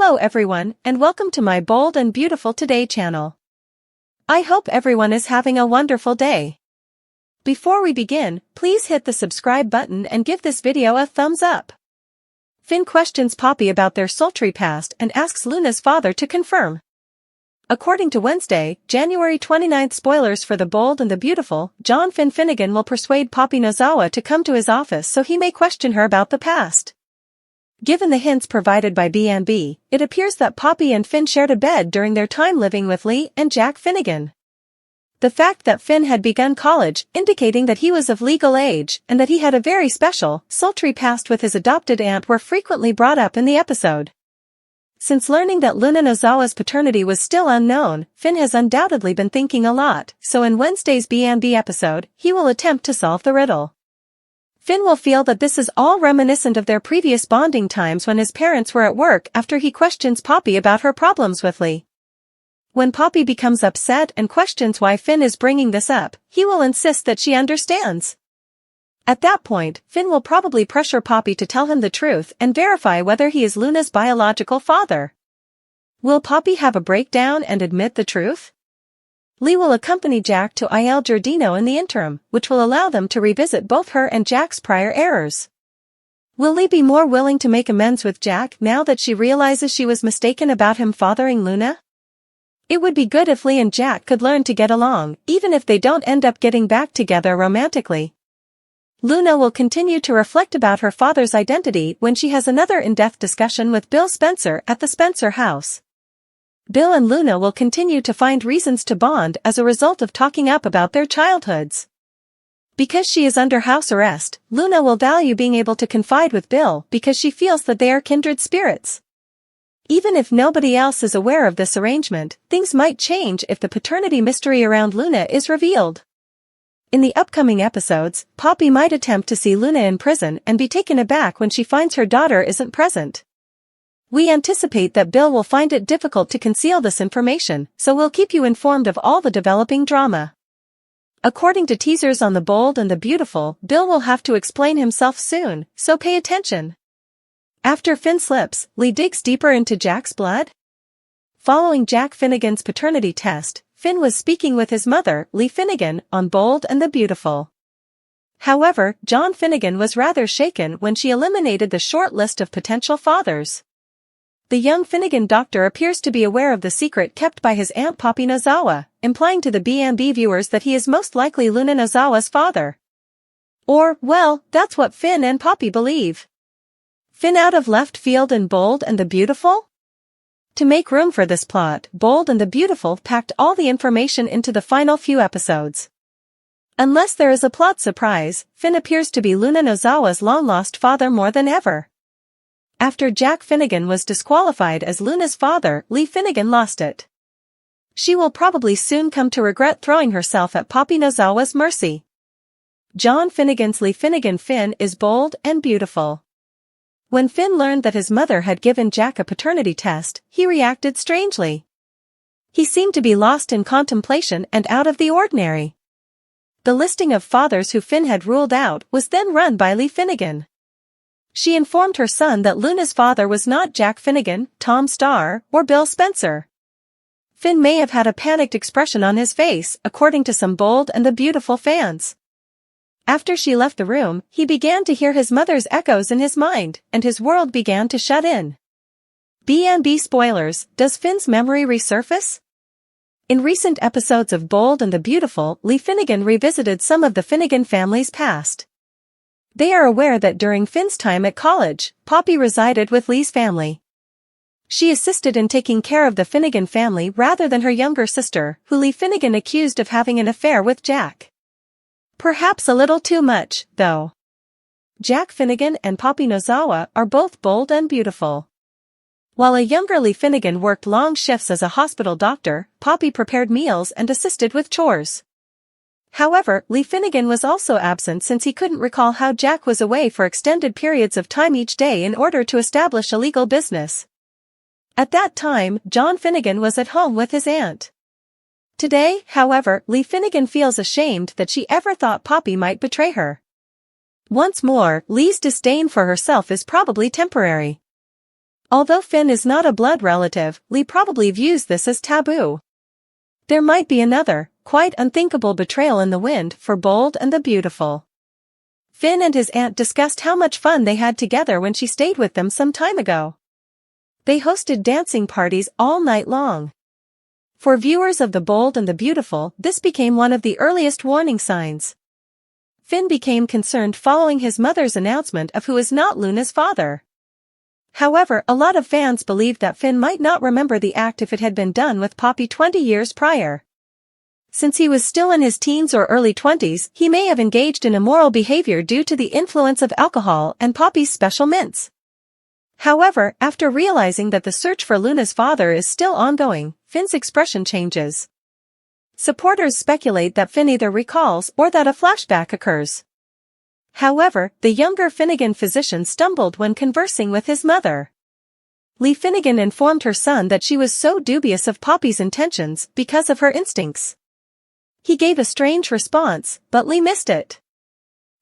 Hello everyone, and welcome to my Bold and Beautiful Today channel. I hope everyone is having a wonderful day. Before we begin, please hit the subscribe button and give this video a thumbs up. Finn questions Poppy about their sultry past and asks Luna's father to confirm. According to Wednesday, January 29th, spoilers for The Bold and the Beautiful, John Finn Finnegan will persuade Poppy Nozawa to come to his office so he may question her about the past. Given the hints provided by B&B, it appears that Poppy and Finn shared a bed during their time living with Lee and Jack Finnegan. The fact that Finn had begun college, indicating that he was of legal age and that he had a very special, sultry past with his adopted aunt were frequently brought up in the episode. Since learning that Luna Nozawa's paternity was still unknown, Finn has undoubtedly been thinking a lot, so in Wednesday's B&B episode, he will attempt to solve the riddle. Finn will feel that this is all reminiscent of their previous bonding times when his parents were at work after he questions Poppy about her problems with Lee. When Poppy becomes upset and questions why Finn is bringing this up, he will insist that she understands. At that point, Finn will probably pressure Poppy to tell him the truth and verify whether he is Luna's biological father. Will Poppy have a breakdown and admit the truth? Lee will accompany Jack to Il Giardino in the interim, which will allow them to revisit both her and Jack's prior errors. Will Lee be more willing to make amends with Jack now that she realizes she was mistaken about him fathering Luna? It would be good if Lee and Jack could learn to get along, even if they don't end up getting back together romantically. Luna will continue to reflect about her father's identity when she has another in-depth discussion with Bill Spencer at the Spencer house. Bill and Luna will continue to find reasons to bond as a result of talking up about their childhoods. Because she is under house arrest, Luna will value being able to confide with Bill because she feels that they are kindred spirits. Even if nobody else is aware of this arrangement, things might change if the paternity mystery around Luna is revealed. In the upcoming episodes, Poppy might attempt to see Luna in prison and be taken aback when she finds her daughter isn't present. We anticipate that Bill will find it difficult to conceal this information, so we'll keep you informed of all the developing drama. According to teasers on The Bold and the Beautiful, Bill will have to explain himself soon, so pay attention. After Finn slips, Lee digs deeper into Jack's blood? Following Jack Finnegan's paternity test, Finn was speaking with his mother, Lee Finnegan, on Bold and the Beautiful. However, John Finnegan was rather shaken when she eliminated the short list of potential fathers. The young Finnegan doctor appears to be aware of the secret kept by his aunt Poppy Nozawa, implying to the B&B viewers that he is most likely Luna Nozawa's father. Or, well, that's what Finn and Poppy believe. Finn out of left field in Bold and the Beautiful? To make room for this plot, Bold and the Beautiful packed all the information into the final few episodes. Unless there is a plot surprise, Finn appears to be Luna Nozawa's long-lost father more than ever. After Jack Finnegan was disqualified as Luna's father, Lee Finnegan lost it. She will probably soon come to regret throwing herself at Poppy Nozawa's mercy. John Finnegan's Lee Finnegan Finn is bold and beautiful. When Finn learned that his mother had given Jack a paternity test, he reacted strangely. He seemed to be lost in contemplation and out of the ordinary. The listing of fathers who Finn had ruled out was then run by Lee Finnegan. She informed her son that Luna's father was not Jack Finnegan, Tom Starr, or Bill Spencer. Finn may have had a panicked expression on his face, according to some Bold and the Beautiful fans. After she left the room, he began to hear his mother's echoes in his mind, and his world began to shut in. B&B spoilers, does Finn's memory resurface? In recent episodes of Bold and the Beautiful, Lee Finnegan revisited some of the Finnegan family's past. They are aware that during Finn's time at college, Poppy resided with Lee's family. She assisted in taking care of the Finnegan family rather than her younger sister, who Lee Finnegan accused of having an affair with Jack. Perhaps a little too much, though. Jack Finnegan and Poppy Nozawa are both bold and beautiful. While a younger Lee Finnegan worked long shifts as a hospital doctor, Poppy prepared meals and assisted with chores. However, Lee Finnegan was also absent since he couldn't recall how Jack was away for extended periods of time each day in order to establish a legal business. At that time, John Finnegan was at home with his aunt. Today, however, Lee Finnegan feels ashamed that she ever thought Poppy might betray her. Once more, Lee's disdain for herself is probably temporary. Although Finn is not a blood relative, Lee probably views this as taboo. There might be another, quite unthinkable betrayal in the wind for Bold and the Beautiful. Finn and his aunt discussed how much fun they had together when she stayed with them some time ago. They hosted dancing parties all night long. For viewers of The Bold and the Beautiful, this became one of the earliest warning signs. Finn became concerned following his mother's announcement of who is not Luna's father. However, a lot of fans believed that Finn might not remember the act if it had been done with Poppy 20 years prior. Since he was still in his teens or early 20s, he may have engaged in immoral behavior due to the influence of alcohol and Poppy's special mints. However, after realizing that the search for Luna's father is still ongoing, Finn's expression changes. Supporters speculate that Finn either recalls or that a flashback occurs. However, the younger Finnegan physician stumbled when conversing with his mother. Lee Finnegan informed her son that she was so dubious of Poppy's intentions because of her instincts. He gave a strange response, but Lee missed it.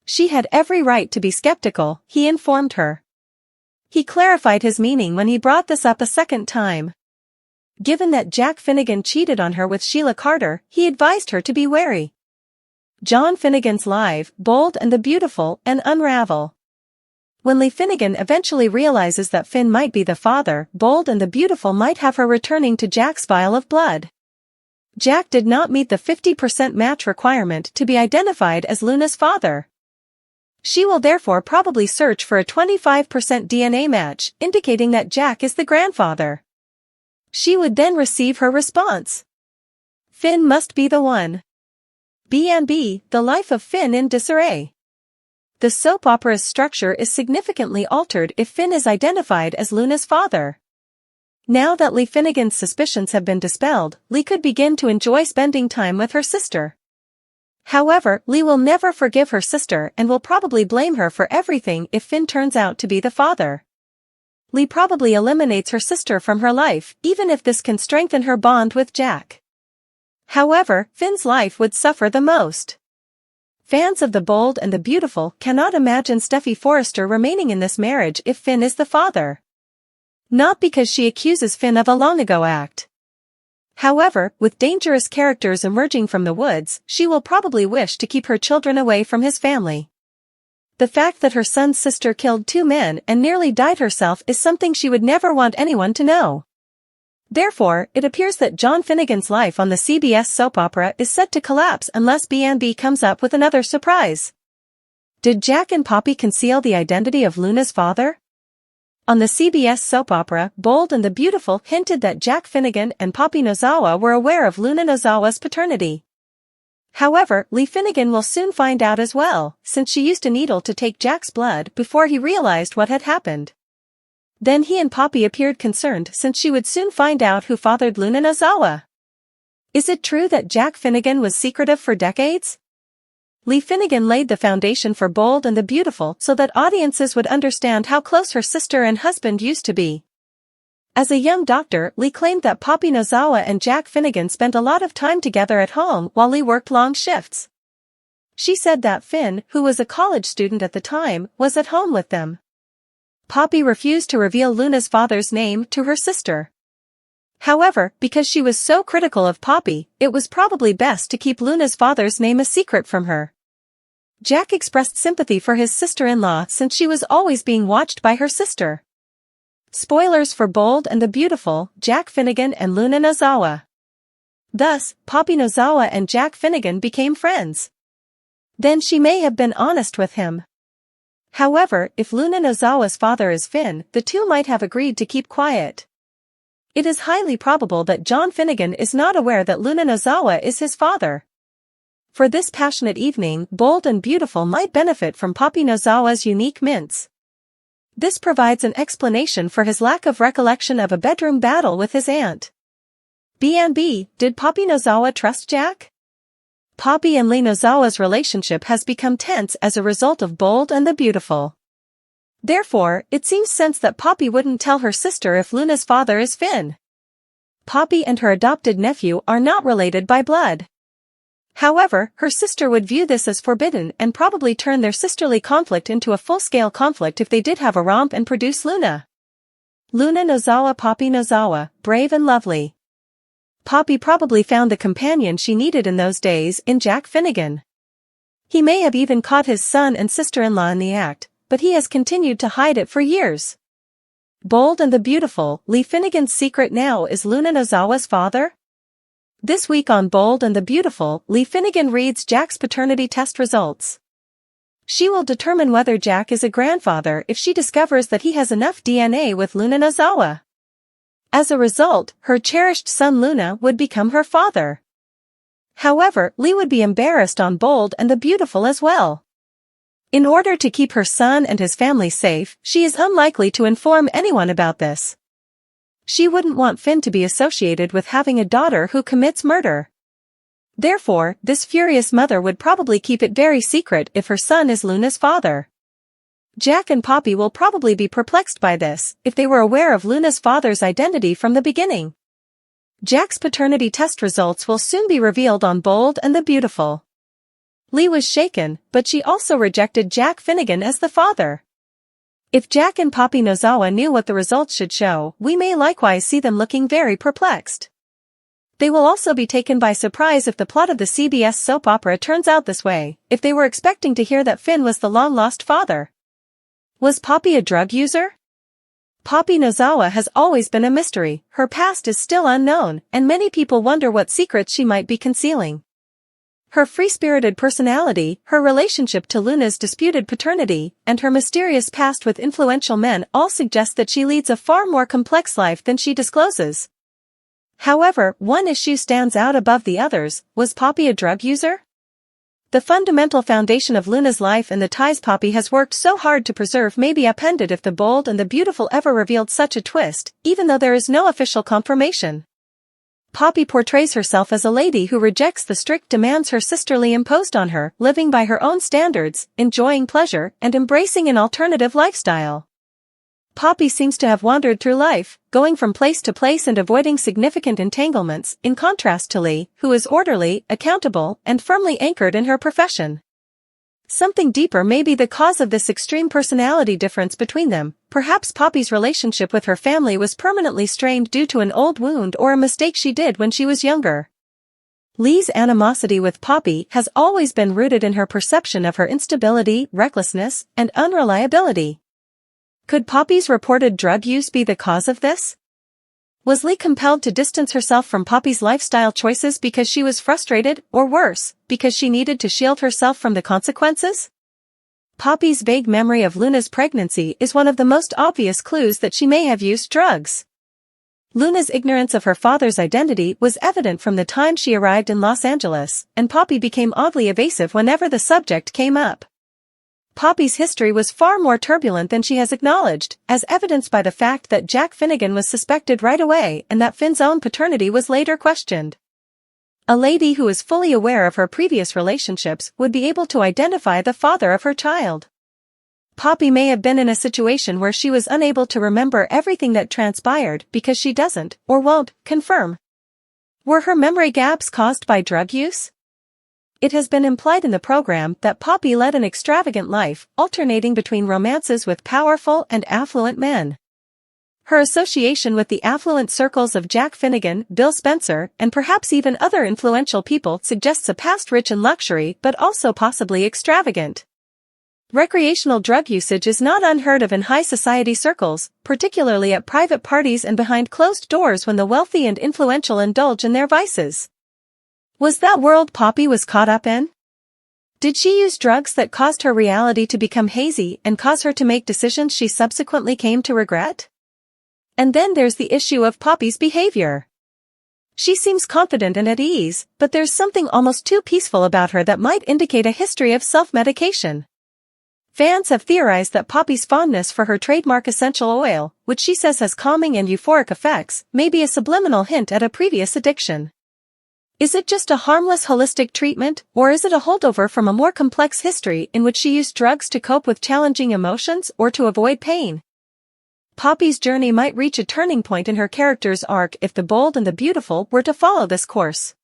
She had every right to be skeptical, he informed her. He clarified his meaning when he brought this up a second time. Given that Jack Finnegan cheated on her with Sheila Carter, he advised her to be wary. John Finnegan's Live, Bold and the Beautiful, and Unravel. When Lee Finnegan eventually realizes that Finn might be the father, Bold and the Beautiful might have her returning to Jack's vial of blood. Jack did not meet the 50% match requirement to be identified as Luna's father. She will therefore probably search for a 25% DNA match, indicating that Jack is the grandfather. She would then receive her response. Finn must be the one. B&B, The Life of Finn in Disarray. The soap opera's structure is significantly altered if Finn is identified as Luna's father. Now that Lee Finnegan's suspicions have been dispelled, Lee could begin to enjoy spending time with her sister. However, Lee will never forgive her sister and will probably blame her for everything if Finn turns out to be the father. Lee probably eliminates her sister from her life, even if this can strengthen her bond with Jack. However, Finn's life would suffer the most. Fans of The Bold and the Beautiful cannot imagine Steffy Forrester remaining in this marriage if Finn is the father. Not because she accuses Finn of a long-ago act. However, with dangerous characters emerging from the woods, she will probably wish to keep her children away from his family. The fact that her son's sister killed 2 men and nearly died herself is something she would never want anyone to know. Therefore, it appears that John Finnegan's life on the CBS soap opera is set to collapse unless B&B comes up with another surprise. Did Jack and Poppy conceal the identity of Luna's father? On the CBS soap opera, Bold and the Beautiful hinted that Jack Finnegan and Poppy Nozawa were aware of Luna Nozawa's paternity. However, Lee Finnegan will soon find out as well, since she used a needle to take Jack's blood before he realized what had happened. Then he and Poppy appeared concerned since she would soon find out who fathered Luna Nozawa. Is it true that Jack Finnegan was secretive for decades? Lee Finnegan laid the foundation for Bold and the Beautiful so that audiences would understand how close her sister and husband used to be. As a young doctor, Lee claimed that Poppy Nozawa and Jack Finnegan spent a lot of time together at home while Lee worked long shifts. She said that Finn, who was a college student at the time, was at home with them. Poppy refused to reveal Luna's father's name to her sister. However, because she was so critical of Poppy, it was probably best to keep Luna's father's name a secret from her. Jack expressed sympathy for his sister-in-law since she was always being watched by her sister. Spoilers for Bold and the Beautiful, Jack Finnegan and Luna Nozawa. Thus, Poppy Nozawa and Jack Finnegan became friends. Then she may have been honest with him. However, if Luna Nozawa's father is Finn, the two might have agreed to keep quiet. It is highly probable that John Finnegan is not aware that Luna Nozawa is his father. For this passionate evening, Bold and Beautiful might benefit from Poppy Nozawa's unique mints. This provides an explanation for his lack of recollection of a bedroom battle with his aunt. B&B, did Poppy Nozawa trust Jack? Poppy and Lee Nozawa's relationship has become tense as a result of Bold and the Beautiful. Therefore, it seems sense that Poppy wouldn't tell her sister if Luna's father is Finn. Poppy and her adopted nephew are not related by blood. However, her sister would view this as forbidden and probably turn their sisterly conflict into a full-scale conflict if they did have a romp and produce Luna. Luna Nozawa. Poppy Nozawa, brave and lovely. Poppy probably found the companion she needed in those days in Jack Finnegan. He may have even caught his son and sister-in-law in the act, but he has continued to hide it for years. Bold and the Beautiful. Lee Finnegan's secret now is Luna Nozawa's father? This week on Bold and the Beautiful, Lee Finnegan reads Jack's paternity test results. She will determine whether Jack is a grandfather if she discovers that he has enough DNA with Luna Nozawa. As a result, her cherished son Luna would become her father. However, Lee would be embarrassed on Bold and the Beautiful as well. In order to keep her son and his family safe, she is unlikely to inform anyone about this. She wouldn't want Finn to be associated with having a daughter who commits murder. Therefore, this furious mother would probably keep it very secret if her son is Luna's father. Jack and Poppy will probably be perplexed by this, if they were aware of Luna's father's identity from the beginning. Jack's paternity test results will soon be revealed on Bold and the Beautiful. Lee was shaken, but she also rejected Jack Finnegan as the father. If Jack and Poppy Nozawa knew what the results should show, we may likewise see them looking very perplexed. They will also be taken by surprise if the plot of the CBS soap opera turns out this way, if they were expecting to hear that Finn was the long-lost father. Was Poppy a drug user? Poppy Nozawa has always been a mystery, her past is still unknown, and many people wonder what secrets she might be concealing. Her free-spirited personality, her relationship to Luna's disputed paternity, and her mysterious past with influential men all suggest that she leads a far more complex life than she discloses. However, one issue stands out above the others: was Poppy a drug user? The fundamental foundation of Luna's life and the ties Poppy has worked so hard to preserve may be upended if the Bold and the Beautiful ever revealed such a twist, even though there is no official confirmation. Poppy portrays herself as a lady who rejects the strict demands her sister Lee imposed on her, living by her own standards, enjoying pleasure, and embracing an alternative lifestyle. Poppy seems to have wandered through life, going from place to place and avoiding significant entanglements, in contrast to Lee, who is orderly, accountable, and firmly anchored in her profession. Something deeper may be the cause of this extreme personality difference between them. Perhaps Poppy's relationship with her family was permanently strained due to an old wound or a mistake she did when she was younger. Lee's animosity with Poppy has always been rooted in her perception of her instability, recklessness, and unreliability. Could Poppy's reported drug use be the cause of this? Was Lee compelled to distance herself from Poppy's lifestyle choices because she was frustrated, or worse, because she needed to shield herself from the consequences? Poppy's vague memory of Luna's pregnancy is one of the most obvious clues that she may have used drugs. Luna's ignorance of her father's identity was evident from the time she arrived in Los Angeles, and Poppy became oddly evasive whenever the subject came up. Poppy's history was far more turbulent than she has acknowledged, as evidenced by the fact that Jack Finnegan was suspected right away and that Finn's own paternity was later questioned. A lady who is fully aware of her previous relationships would be able to identify the father of her child. Poppy may have been in a situation where she was unable to remember everything that transpired because she doesn't, or won't, confirm. Were her memory gaps caused by drug use? It has been implied in the program that Poppy led an extravagant life, alternating between romances with powerful and affluent men. Her association with the affluent circles of Jack Finnegan, Bill Spencer, and perhaps even other influential people suggests a past rich in luxury but also possibly extravagant. Recreational drug usage is not unheard of in high society circles, particularly at private parties and behind closed doors when the wealthy and influential indulge in their vices. Was that world Poppy was caught up in? Did she use drugs that caused her reality to become hazy and cause her to make decisions she subsequently came to regret? And then there's the issue of Poppy's behavior. She seems confident and at ease, but there's something almost too peaceful about her that might indicate a history of self-medication. Fans have theorized that Poppy's fondness for her trademark essential oil, which she says has calming and euphoric effects, may be a subliminal hint at a previous addiction. Is it just a harmless holistic treatment, or is it a holdover from a more complex history in which she used drugs to cope with challenging emotions or to avoid pain? Poppy's journey might reach a turning point in her character's arc if the Bold and the Beautiful were to follow this course.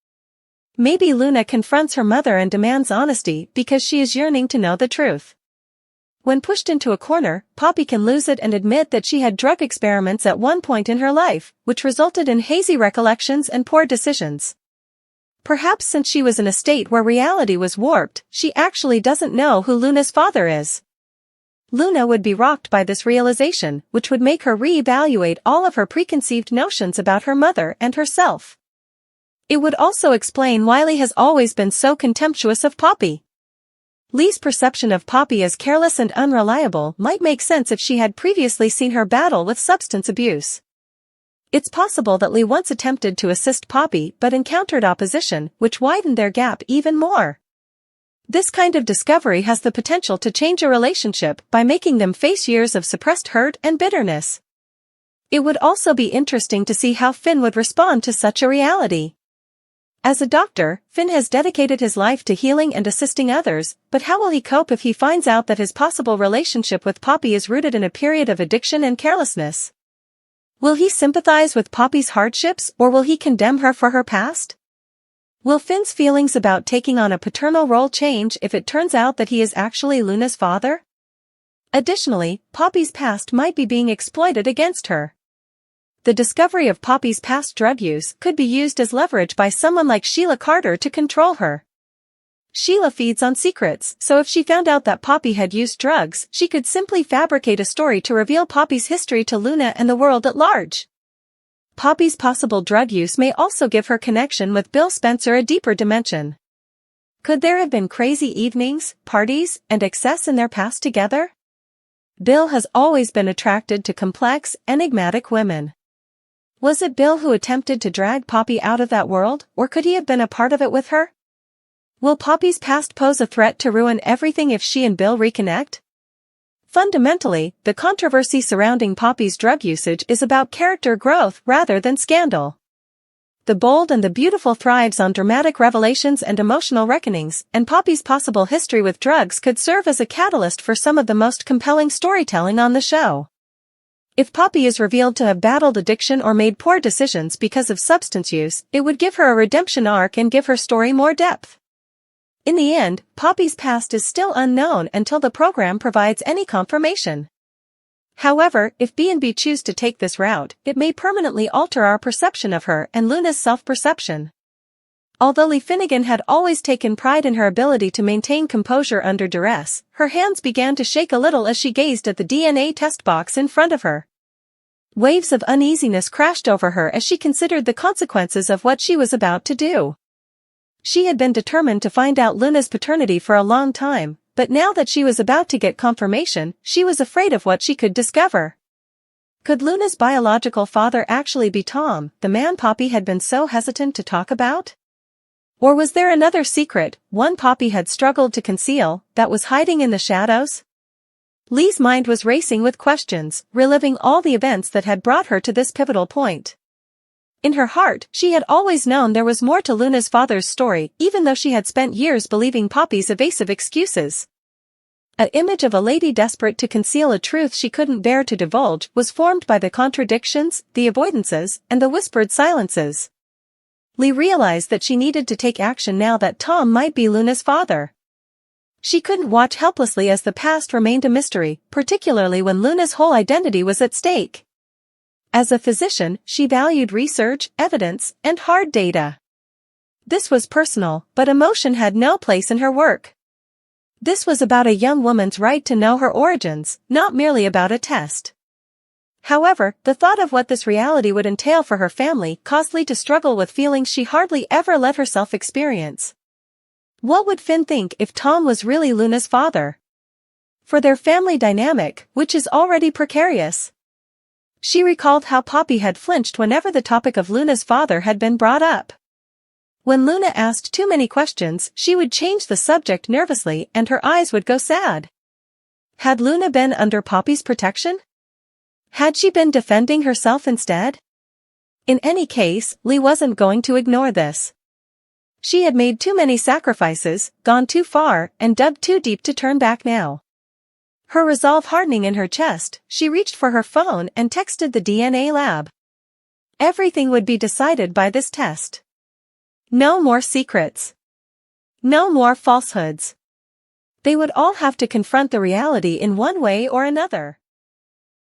Maybe Luna confronts her mother and demands honesty because she is yearning to know the truth. When pushed into a corner, Poppy can lose it and admit that she had drug experiments at one point in her life, which resulted in hazy recollections and poor decisions. Perhaps since she was in a state where reality was warped, she actually doesn't know who Luna's father is. Luna would be rocked by this realization, which would make her re-evaluate all of her preconceived notions about her mother and herself. It would also explain why Lee has always been so contemptuous of Poppy. Lee's perception of Poppy as careless and unreliable might make sense if she had previously seen her battle with substance abuse. It's possible that Lee once attempted to assist Poppy but encountered opposition, which widened their gap even more. This kind of discovery has the potential to change a relationship by making them face years of suppressed hurt and bitterness. It would also be interesting to see how Finn would respond to such a reality. As a doctor, Finn has dedicated his life to healing and assisting others, but how will he cope if he finds out that his possible relationship with Poppy is rooted in a period of addiction and carelessness? Will he sympathize with Poppy's hardships or will he condemn her for her past? Will Finn's feelings about taking on a paternal role change if it turns out that he is actually Luna's father? Additionally, Poppy's past might be being exploited against her. The discovery of Poppy's past drug use could be used as leverage by someone like Sheila Carter to control her. Sheila feeds on secrets, so if she found out that Poppy had used drugs, she could simply fabricate a story to reveal Poppy's history to Luna and the world at large. Poppy's possible drug use may also give her connection with Bill Spencer a deeper dimension. Could there have been crazy evenings, parties, and excess in their past together? Bill has always been attracted to complex, enigmatic women. Was it Bill who attempted to drag Poppy out of that world, or could he have been a part of it with her? Will Poppy's past pose a threat to ruin everything if she and Bill reconnect? Fundamentally, the controversy surrounding Poppy's drug usage is about character growth rather than scandal. The Bold and the Beautiful thrives on dramatic revelations and emotional reckonings, and Poppy's possible history with drugs could serve as a catalyst for some of the most compelling storytelling on the show. If Poppy is revealed to have battled addiction or made poor decisions because of substance use, it would give her a redemption arc and give her story more depth. In the end, Poppy's past is still unknown until the program provides any confirmation. However, if B&B choose to take this route, it may permanently alter our perception of her and Luna's self-perception. Although Lee Finnegan had always taken pride in her ability to maintain composure under duress, her hands began to shake a little as she gazed at the DNA test box in front of her. Waves of uneasiness crashed over her as she considered the consequences of what she was about to do. She had been determined to find out Luna's paternity for a long time, but now that she was about to get confirmation, she was afraid of what she could discover. Could Luna's biological father actually be Tom, the man Poppy had been so hesitant to talk about? Or was there another secret, one Poppy had struggled to conceal, that was hiding in the shadows? Lee's mind was racing with questions, reliving all the events that had brought her to this pivotal point. In her heart, she had always known there was more to Luna's father's story, even though she had spent years believing Poppy's evasive excuses. An image of a lady desperate to conceal a truth she couldn't bear to divulge was formed by the contradictions, the avoidances, and the whispered silences. Lee realized that she needed to take action now that Tom might be Luna's father. She couldn't watch helplessly as the past remained a mystery, particularly when Luna's whole identity was at stake. As a physician, she valued research, evidence, and hard data. This was personal, but emotion had no place in her work. This was about a young woman's right to know her origins, not merely about a test. However, the thought of what this reality would entail for her family caused Lee to struggle with feelings she hardly ever let herself experience. What would Finn think if Tom was really Luna's father? For their family dynamic, which is already precarious. She recalled how Poppy had flinched whenever the topic of Luna's father had been brought up. When Luna asked too many questions, she would change the subject nervously and her eyes would go sad. Had Luna been under Poppy's protection? Had she been defending herself instead? In any case, Lee wasn't going to ignore this. She had made too many sacrifices, gone too far, and dug too deep to turn back now. Her resolve hardening in her chest, she reached for her phone and texted the DNA lab. Everything would be decided by this test. No more secrets. No more falsehoods. They would all have to confront the reality in one way or another.